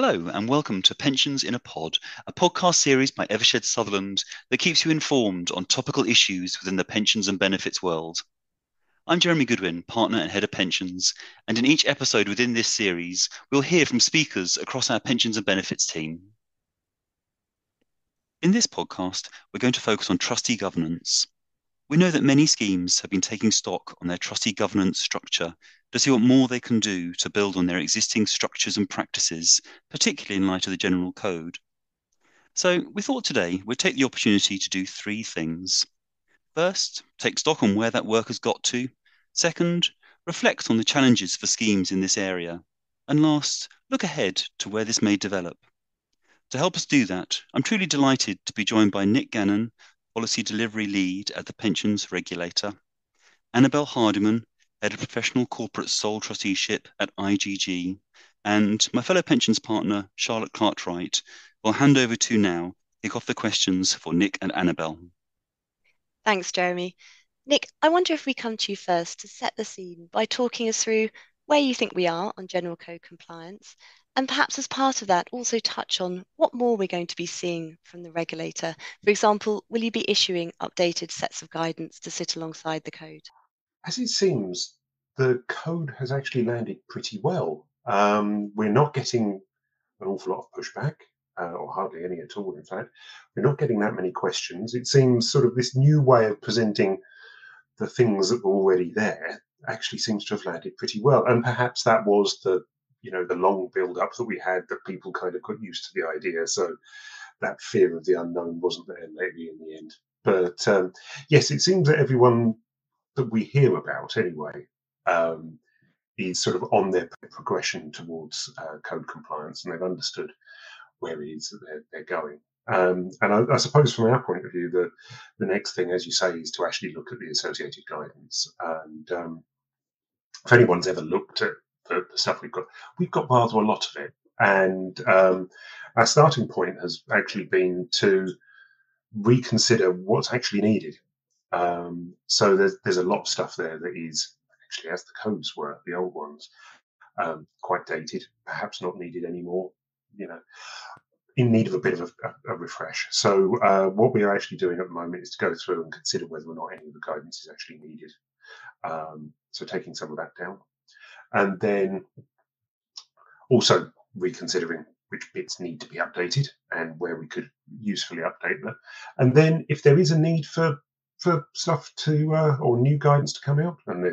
Hello, and welcome to Pensions in a Pod, a podcast series by Evershed Sutherland that keeps you informed on topical issues within the pensions and benefits world. I'm Jeremy Goodwin, partner and head of pensions, and in each episode within this series, we'll hear from speakers across our pensions and benefits team. In this podcast, we're going to focus on trustee governance. We know that many schemes have been taking stock on their trustee governance structure to see what more they can do to build on their existing structures and practices, particularly in light of the General Code. So we thought today we'd take the opportunity to do three things. First, take stock on where that work has got to. Second, reflect on the challenges for schemes in this area. And last, look ahead to where this may develop. To help us do that, I'm truly delighted to be joined by Nick Gannon, Policy Delivery Lead at the Pensions Regulator, Annabelle Hardiman, Head of Professional Corporate Sole Trusteeship at IGG, and my fellow pensions partner, Charlotte Cartwright, will hand over to now, kick off the questions for Nick and Annabelle. Thanks, Jeremy. Nick, I wonder if we come to you first to set the scene by talking us through where you think we are on General Code compliance, and perhaps as part of that, also touch on what more we're going to be seeing from the regulator. For example, will you be issuing updated sets of guidance to sit alongside the code? As it seems, the code has actually landed pretty well. We're not getting an awful lot of pushback, or hardly any at all, in fact. We're not getting that many questions. It seems sort of this new way of presenting the things that were already there actually seems to have landed pretty well. And perhaps that was the long build up that we had, that people kind of got used to the idea. So that fear of the unknown wasn't there maybe in the end. But yes, it seems that everyone that we hear about anyway um, is sort of on their progression towards code compliance, and they've understood where it is that they're going. And I suppose from our point of view, the next thing, as you say, is to actually look at the associated guidance. And if anyone's ever looked at the stuff we've got rather a lot of it. And our starting point has actually been to reconsider what's actually needed. So there's a lot of stuff there that is actually, as the codes were, the old ones, quite dated, perhaps not needed anymore, you know, in need of a bit of a refresh. So what we are actually doing at the moment is to go through and consider whether or not any of the guidance is actually needed. So taking some of that down. And then also reconsidering which bits need to be updated and where we could usefully update them. And then if there is a need for stuff to or new guidance to come out, and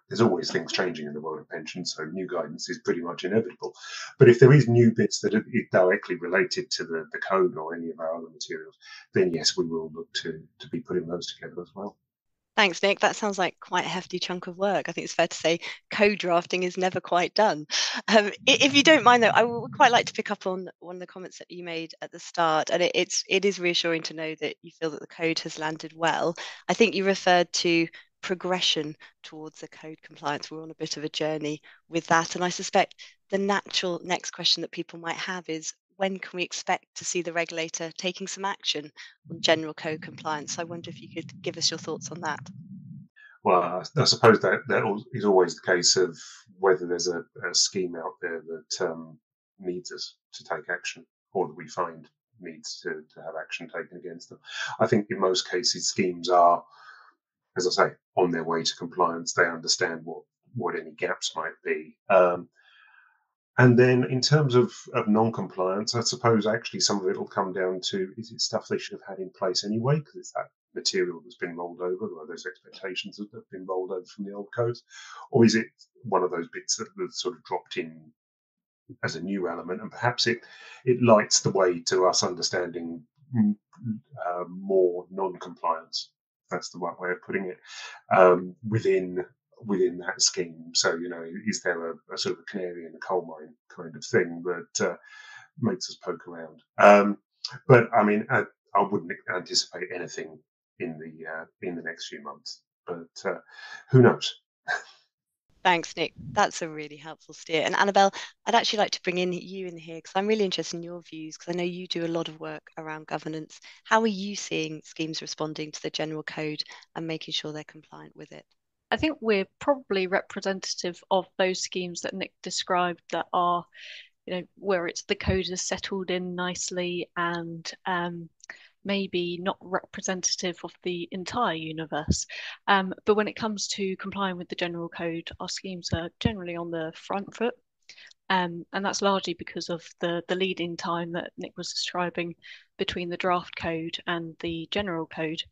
there's always things changing in the world of pensions, so new guidance is pretty much inevitable. But if there is new bits that are directly related to the code or any of our other materials, then yes, we will look to be putting those together as well. Thanks, Nick. That sounds like quite a hefty chunk of work. I think it's fair to say code drafting is never quite done. If you don't mind, though, I would quite like to pick up on one of the comments that you made at the start, and it is reassuring to know that you feel that the code has landed well. I think you referred to progression towards the code compliance. We're on a bit of a journey with that, and I suspect the natural next question that people might have is, when can we expect to see the regulator taking some action on general code compliance? I wonder if you could give us your thoughts on that. Well, I suppose that is always the case of whether there's a scheme out there that needs us to take action, or that we find needs to have action taken against them. I think in most cases, schemes are, as I say, on their way to compliance. They understand what any gaps might be. And then in terms of non-compliance, I suppose actually some of it will come down to, is it stuff they should have had in place anyway, because it's that material that's been rolled over, or those expectations that have been rolled over from the old codes, or is it one of those bits that sort of dropped in as a new element, and perhaps it lights the way to us understanding more non-compliance. That's the right way of putting it, within that scheme. So, is there a sort of a canary in the coal mine kind of thing that makes us poke around? But I mean, I wouldn't anticipate anything in the next few months. But who knows? Thanks, Nick. That's a really helpful steer. And Annabelle, I'd actually like to bring you in here because I'm really interested in your views, because I know you do a lot of work around governance. How are you seeing schemes responding to the general code and making sure they're compliant with it? I think we're probably representative of those schemes that Nick described that are where it's the code is settled in nicely and maybe not representative of the entire universe. But when it comes to complying with the general code, our schemes are generally on the front foot. And that's largely because of the lead-in time that Nick was describing between the draft code and the general code,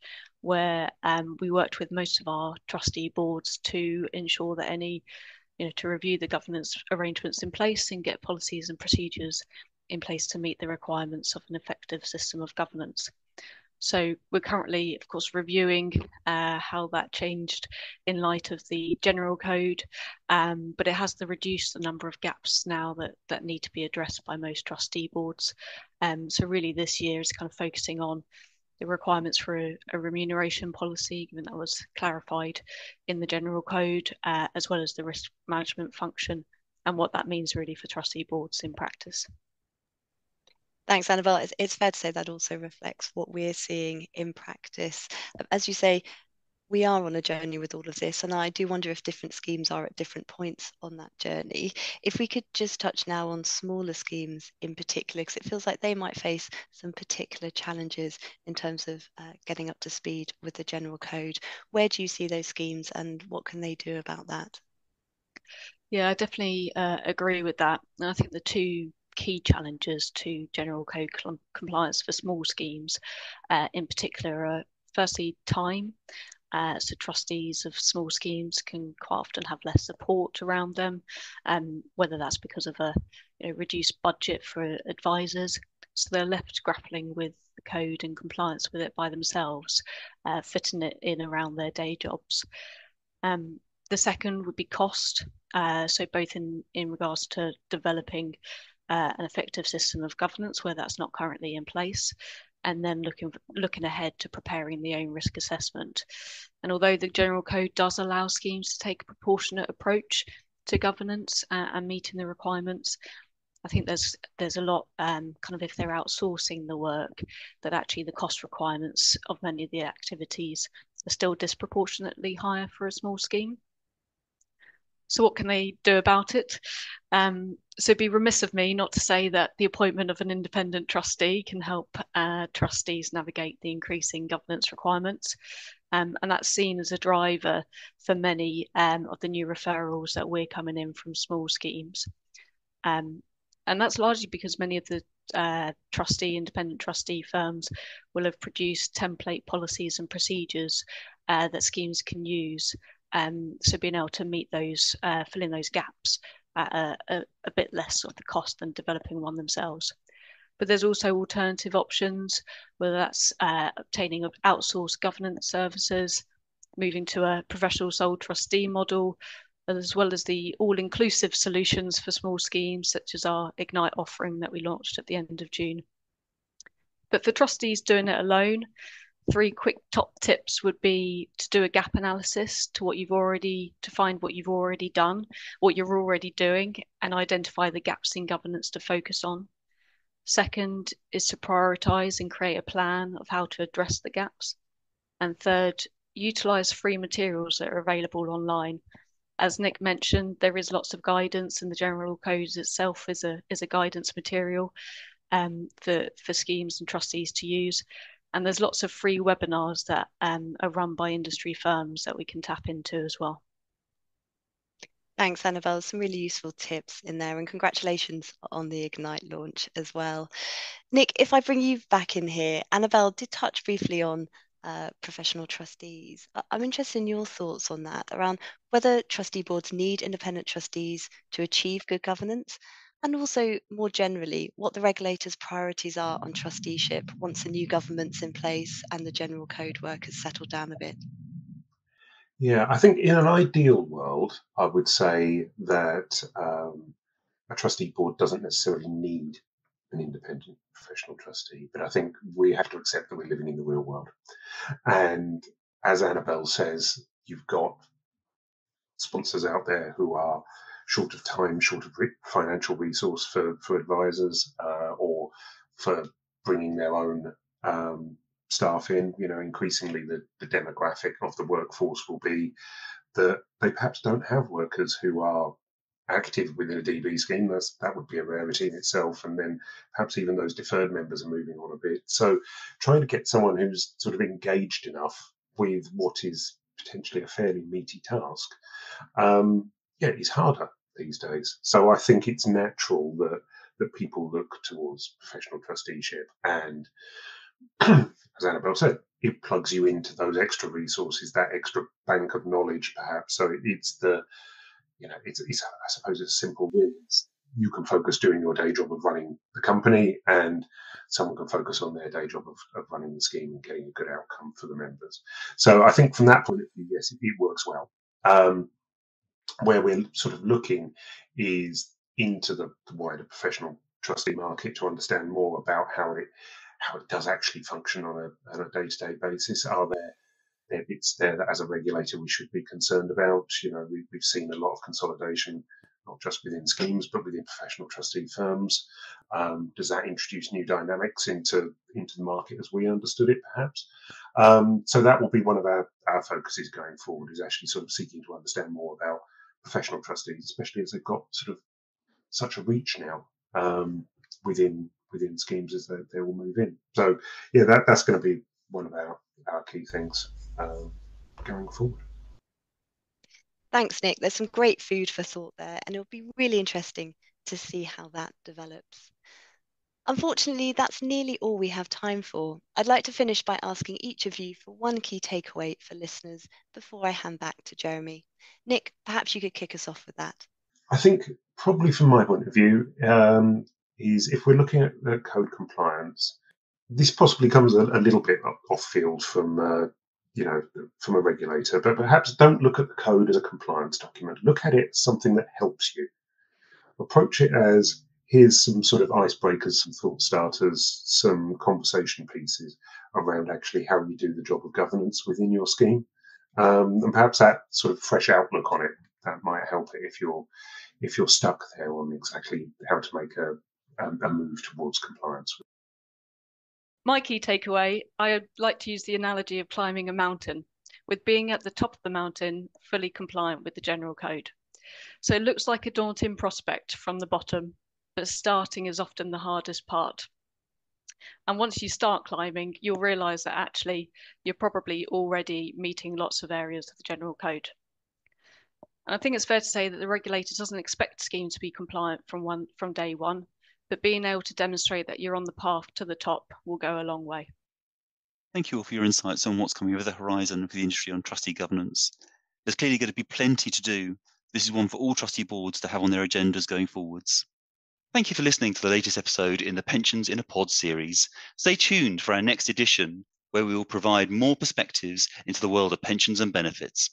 where we worked with most of our trustee boards to ensure that to review the governance arrangements in place and get policies and procedures in place to meet the requirements of an effective system of governance. So we're currently, of course, reviewing how that changed in light of the general code, but it has reduced the number of gaps now that need to be addressed by most trustee boards. So really this year is kind of focusing on the requirements for a remuneration policy, given that was clarified in the general code, as well as the risk management function and what that means really for trustee boards in practice. Thanks, Annabelle. It's fair to say that also reflects what we're seeing in practice. As you say, we are on a journey with all of this, and I do wonder if different schemes are at different points on that journey. If we could just touch now on smaller schemes in particular, because it feels like they might face some particular challenges in terms of getting up to speed with the general code. Where do you see those schemes and what can they do about that? Yeah, I definitely agree with that. And I think the two key challenges to general code compliance for small schemes in particular are firstly time. So trustees of small schemes can quite often have less support around them, whether that's because of a reduced budget for advisors. So they're left grappling with the code and compliance with it by themselves, fitting it in around their day jobs. The second would be cost. So both in regards to developing an effective system of governance where that's not currently in place, and then looking ahead to preparing the own risk assessment. And although the general code does allow schemes to take a proportionate approach to governance and meeting the requirements, I think there's a lot kind of if they're outsourcing the work, that actually the cost requirements of many of the activities are still disproportionately higher for a small scheme. So what can they do about it? So it'd be remiss of me not to say that the appointment of an independent trustee can help trustees navigate the increasing governance requirements. And that's seen as a driver for many of the new referrals that we're coming in from small schemes. And that's largely because many of the independent trustee firms will have produced template policies and procedures that schemes can use. So being able to meet those, fill in those gaps at a bit less of the cost than developing one themselves. But there's also alternative options, whether that's obtaining outsourced governance services, moving to a professional sole trustee model, as well as the all-inclusive solutions for small schemes, such as our Ignite offering that we launched at the end of June. But for trustees doing it alone, 3 quick top tips would be to do a gap analysis to find what you've already done, what you're already doing, and identify the gaps in governance to focus on. Second is to prioritize and create a plan of how to address the gaps. And third, utilize free materials that are available online. As Nick mentioned, there is lots of guidance, and the general code itself is a guidance material for schemes and trustees to use. And there's lots of free webinars that are run by industry firms that we can tap into as well. Thanks, Annabelle. Some really useful tips in there, and congratulations on the Ignite launch as well. Nick, if I bring you back in here, Annabelle did touch briefly on professional trustees. I'm interested in your thoughts on that, around whether trustee boards need independent trustees to achieve good governance, and also more generally, what the regulator's priorities are on trusteeship once the new government's in place and the general code work has settled down a bit. Yeah, I think in an ideal world, I would say that a trustee board doesn't necessarily need an independent professional trustee, but I think we have to accept that we're living in the real world. And as Annabelle says, you've got sponsors out there who are short of time, short of financial resource for advisors, or for bringing their own staff in. Increasingly the demographic of the workforce will be that they perhaps don't have workers who are active within a DB scheme. That would be a rarity in itself. And then perhaps even those deferred members are moving on a bit. So trying to get someone who's sort of engaged enough with what is potentially a fairly meaty task, is harder these days. So I think it's natural that people look towards professional trusteeship, and as Annabelle said, it plugs you into those extra resources, that extra bank of knowledge, perhaps. So it's I suppose it's a simple win. You can focus doing your day job of running the company, and someone can focus on their day job of running the scheme and getting a good outcome for the members. So I think from that point of view, yes, it works well. Where we're sort of looking is into the wider professional trustee market to understand more about how it does actually function on a day-to-day basis. Are there bits there that, as a regulator, we should be concerned about? We've seen a lot of consolidation, not just within schemes, but within professional trustee firms. Does that introduce new dynamics into the market as we understood it, perhaps? So that will be one of our focuses going forward, is actually sort of seeking to understand more about professional trustees, especially as they've got sort of such a reach now within schemes as they will move in. So yeah, that's going to be one of our key things going forward. Thanks, Nick. There's some great food for thought there, and it'll be really interesting to see how that develops. Unfortunately, that's nearly all we have time for. I'd like to finish by asking each of you for one key takeaway for listeners before I hand back to Jeremy. Nick, perhaps you could kick us off with that. I think probably from my point of view is, if we're looking at code compliance, this possibly comes a little bit off field from from a regulator, but perhaps don't look at the code as a compliance document. Look at it as something that helps you. Approach it as, here's some sort of icebreakers, some thought starters, some conversation pieces around actually how you do the job of governance within your scheme. And perhaps that sort of fresh outlook on it, that might help it if you're stuck there on exactly how to make a move towards compliance. My key takeaway, I like to use the analogy of climbing a mountain, with being at the top of the mountain fully compliant with the general code. So it looks like a daunting prospect from the bottom, but starting is often the hardest part. And once you start climbing, you'll realise that actually you're probably already meeting lots of areas of the general code. And I think it's fair to say that the regulator doesn't expect schemes to be compliant from day one, but being able to demonstrate that you're on the path to the top will go a long way. Thank you all for your insights on what's coming over the horizon for the industry on trustee governance. There's clearly going to be plenty to do. This is one for all trustee boards to have on their agendas going forwards. Thank you for listening to the latest episode in the Pensions in a Pod series. Stay tuned for our next edition, where we will provide more perspectives into the world of pensions and benefits.